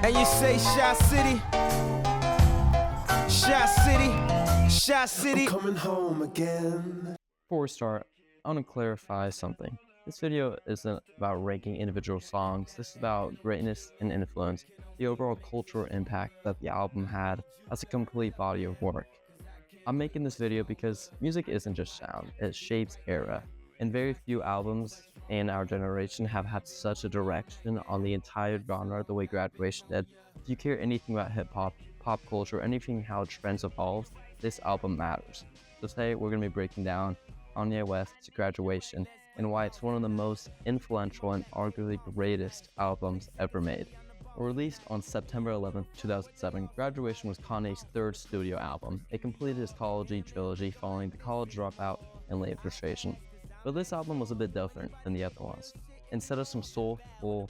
And you say Shy City, Shy City, Shy City. I'm coming home again. Before we start, I want to clarify something. This video isn't about ranking individual songs. This is about greatness and influence, the overall cultural impact that the album had as a complete body of work. I'm making this video because music isn't just sound, it shapes era. And very few albums in our generation have had such a direction on the entire genre the way Graduation did. If you care anything about hip-hop, pop culture, anything how trends evolve, this album matters. So today we're going to be breaking down Kanye West's Graduation and why it's one of the most influential and arguably greatest albums ever made. Released on September 11, 2007, Graduation was Kanye's third studio album. It completed his college trilogy following The College Dropout and Late Frustration. But this album was a bit different than the other ones. Instead of some soulful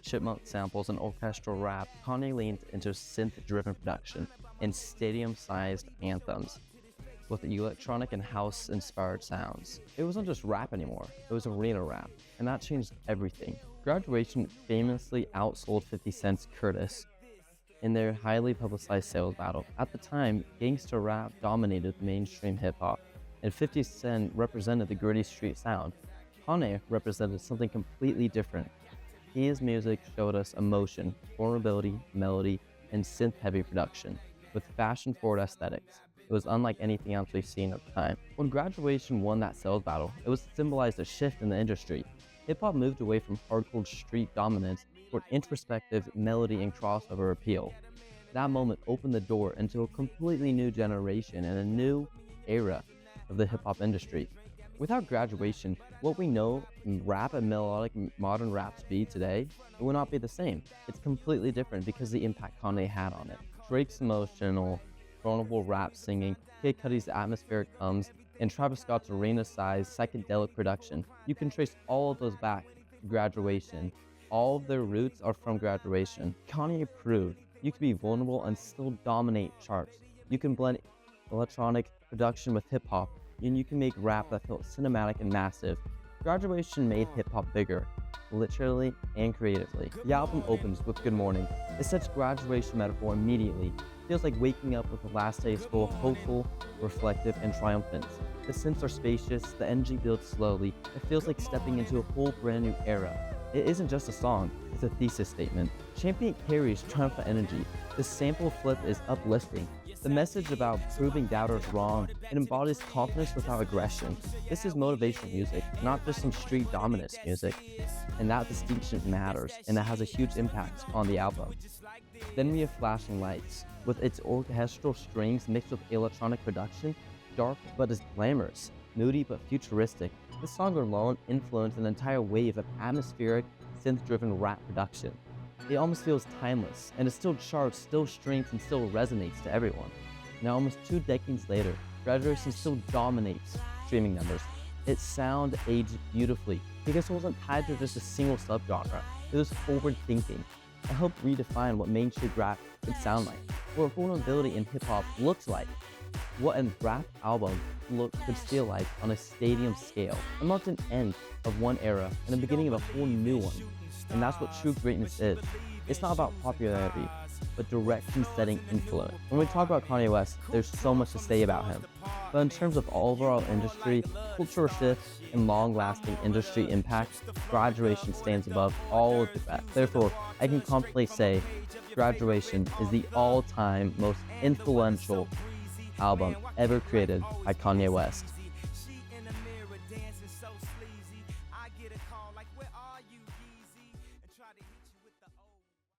chipmunk samples and orchestral rap, Kanye leaned into synth-driven production and stadium-sized anthems with electronic and house-inspired sounds. It wasn't just rap anymore, it was arena rap, and that changed everything. Graduation famously outsold 50 Cent's Curtis in their highly publicized sales battle. At the time, gangsta rap dominated mainstream hip-hop, and 50 Cent represented the gritty street sound. Kanye represented something completely different. His music showed us emotion, vulnerability, melody, and synth-heavy production, with fashion-forward aesthetics. It was unlike anything else we've seen at the time. When Graduation won that sales battle, it was symbolized a shift in the industry. Hip-hop moved away from hardcore street dominance toward introspective melody and crossover appeal. That moment opened the door into a completely new generation and a new era of the hip-hop industry. Without Graduation, what we know rap and melodic modern rap to be today, it would not be the same. It's completely different because of the impact Kanye had on it. Drake's emotional, vulnerable rap singing, Kid Cudi's atmospheric hums, and Travis Scott's arena-sized psychedelic production. You can trace all of those back to Graduation. All of their roots are from Graduation. Kanye proved you can be vulnerable and still dominate charts. You can blend electronic production with hip-hop, and you can make rap that feels cinematic and massive. Graduation made hip-hop bigger, literally and creatively. The album opens with Good Morning. It sets Graduation metaphor immediately. It feels like waking up with the last day of school, hopeful, reflective, and triumphant. The synths are spacious, the energy builds slowly. It feels like stepping into a whole brand new era. It isn't just a song, it's a thesis statement. Champion carries triumphant energy. The sample flip is uplifting. The message about proving doubters wrong, it embodies confidence without aggression. This is motivational music, not just some street dominance music. And that distinction matters, and it has a huge impact on the album. Then we have Flashing Lights. With its orchestral strings mixed with electronic production, dark but is glamorous, moody but futuristic. This song alone influenced an entire wave of atmospheric, synth-driven rap production. It almost feels timeless, and it still charts, still streams, and still resonates to everyone. Now, almost 2 decades later, Graduation still dominates streaming numbers. Its sound aged beautifully because it wasn't tied to just a single subgenre. It was forward-thinking. It helped redefine what mainstream rap could sound like, what vulnerability in hip-hop looks like, what a rap album could feel like on a stadium scale. It marked an end of one era and the beginning of a whole new one. And that's what true greatness is. It's not about popularity, but direction-setting influence. When we talk about Kanye West, there's so much to say about him. But in terms of overall industry, cultural shifts, and long-lasting industry impact, Graduation stands above all of the best. Therefore, I can confidently say Graduation is the all-time most influential album ever created by Kanye West.